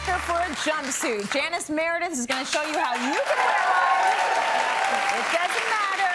Chapter for a jumpsuit. Janice Meredith is going to show you how you can wear one. It doesn't matter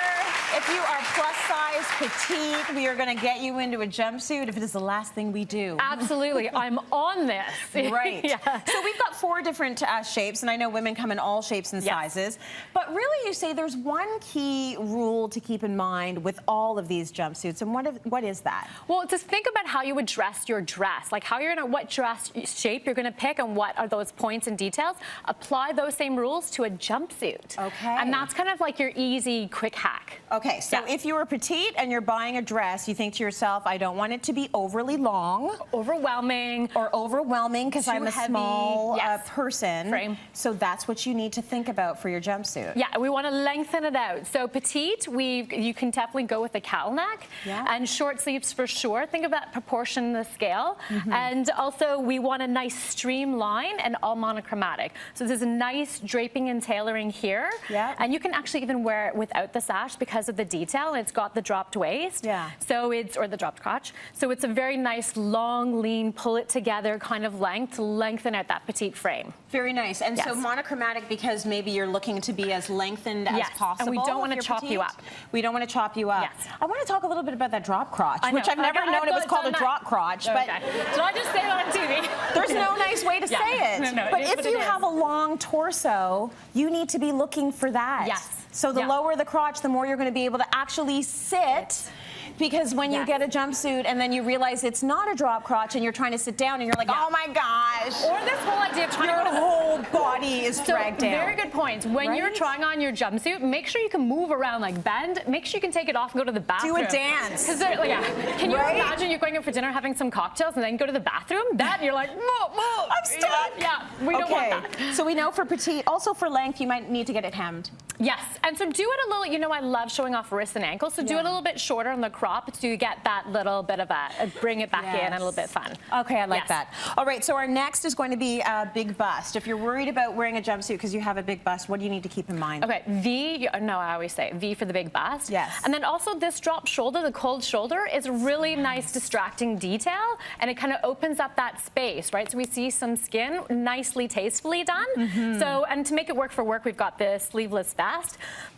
if you are plus size, petite, we are going to get you into a jumpsuit if it is the last thing we do. Absolutely. I'm on this. Right. Yeah. So we've got 4 different shapes, and I know women come in all shapes and sizes. But really, you say there's one key rule to keep in mind with all of these jumpsuits, and what is that? Well, just think about how you would dress your dress, like how you're gonna, what dress shape you're gonna pick, and what are those points and details. Apply those same rules to a jumpsuit. Okay. And that's kind of like your easy, quick hack. Okay, so if you are petite and you're buying a dress, you think to yourself, I don't want it to be overly long. Overwhelming. Or overwhelming, because I'm a small person. Frame. So that's what you need to think about for your jumpsuit. Yeah, we want to lengthen it out. So petite, you can definitely go with a cowl neck. Yeah. And short sleeves for sure. Think of that proportion in the scale. And also we want a nice streamline and all monochromatic. So there's a nice draping and tailoring here. Yeah. And you can actually even wear it without the sash because of the detail. It's got the dropped waist. Yeah. So it's, or the dropped crotch. So it's a very nice, long, lean, pull it together kind of length to lengthen out that petite frame. Very nice. And so monochromatic because maybe you're looking to be as lengthened as possible. And we don't want to chop you up. We don't want to chop you up. Yes. I want to talk a little bit about that drop crotch, which I've never known it was called a drop crotch. But so I just say it on TV. There's no nice way to say it. No, but if you have a long torso, you need to be looking for that. Yes. So the lower the crotch, the more you're going to be able to actually sit. Because when you get a jumpsuit and then you realize it's not a drop crotch and you're trying to sit down and you're like, oh my gosh. Or this whole idea of trying your to whole body is dragged down. Very good point. When you're trying on your jumpsuit, make sure you can move around, like bend. Make sure you can take it off and go to the bathroom. Do a dance. Can you imagine you're going out for dinner having some cocktails and then go to the bathroom? That you're like, whoa, I'm stuck. Yeah, we don't want that. So we know for petite, also for length, you might need to get it hemmed. Yes, and so do it a little, you know, I love showing off wrists and ankles, so do it a little bit shorter on the crop so you get that little bit of a bring it back in and a little bit fun. Okay, I like that. All right, so our next is going to be a big bust. If you're worried about wearing a jumpsuit because you have a big bust, what do you need to keep in mind? Okay, V, no, I always say V for the big bust. Yes. And then also this drop shoulder, the cold shoulder, is a really nice distracting detail, and it kind of opens up that space, right? So we see some skin nicely, tastefully done. So, and to make it work for work, we've got this sleeveless vest,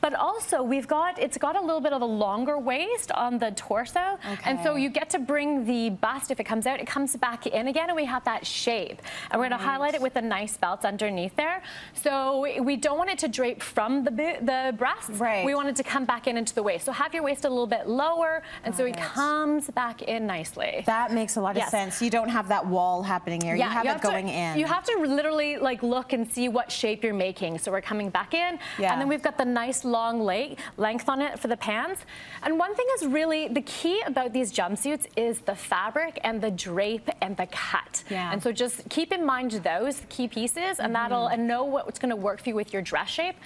but also it's got a little bit of a longer waist on the torso, and so you get to bring the bust, if it comes out, it comes back in again, and we have that shape. And we're going to highlight it with a nice belt underneath there. So we don't want it to drape from the breast. Right. We want it to come back in into the waist. So have your waist a little bit lower, and so it comes back in nicely. That makes a lot of sense. You don't have that wall happening here. You have it going in. You have to literally like look and see what shape you're making. So we're coming back in, and then we've got the nice long length on it for the pants. And one thing is really the key about these jumpsuits is the fabric and the drape and the cut. And so just keep in mind those key pieces, and and know what's going to work for you with your dress shape,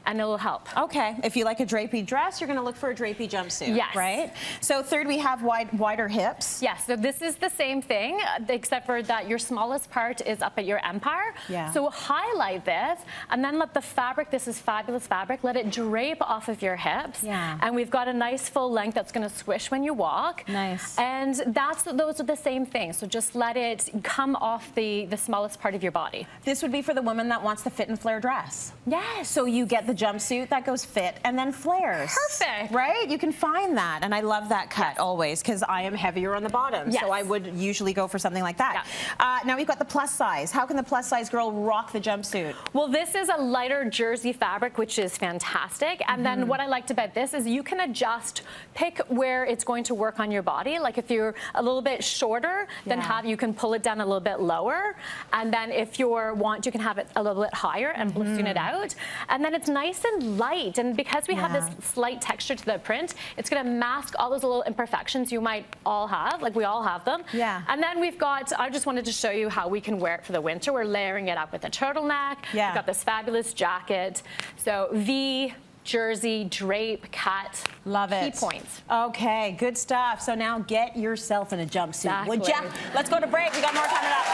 and it'll help. Okay, if you like a drapey dress, you're going to look for a drapey jumpsuit. Yes. Right? So third, we have wider hips. Yes, so this is the same thing, except for that your smallest part is up at your empire. So highlight this, and then let the fabric, this is fabulous fabric, let it drape off of your hips. And we've got a nice full length that's going to squish when you walk. Nice. And those are the same thing. So just let it come off the smallest part of your body. This would be for the woman that wants the fit and flare dress. Yes. So you get the jumpsuit that goes fit and then flares. Perfect. Right? You can find that, and I love that cut always because I am heavier on the bottom, so I would usually go for something like that. Now we've got the plus size. How can the plus size girl rock the jumpsuit? Well, this is a lighter jersey fabric, which is fantastic, and then what I liked about this is you can adjust, pick where it's going to work on your body. Like if you're a little bit shorter, then you can pull it down a little bit lower, and then if you you can have it a little bit higher and balloon it out, and then it's nice and light, and because we have this slight texture to the print, it's going to mask all those little imperfections you might all have, like we all have them. And then we've got, I just wanted to show you how we can wear it for the winter. We're layering it up with a turtleneck. We've got this fabulous jacket. So V, jersey, drape, cut. Love it. Key points. Okay, good stuff. So now get yourself in a jumpsuit, would ya? Let's go to break. We got more coming up.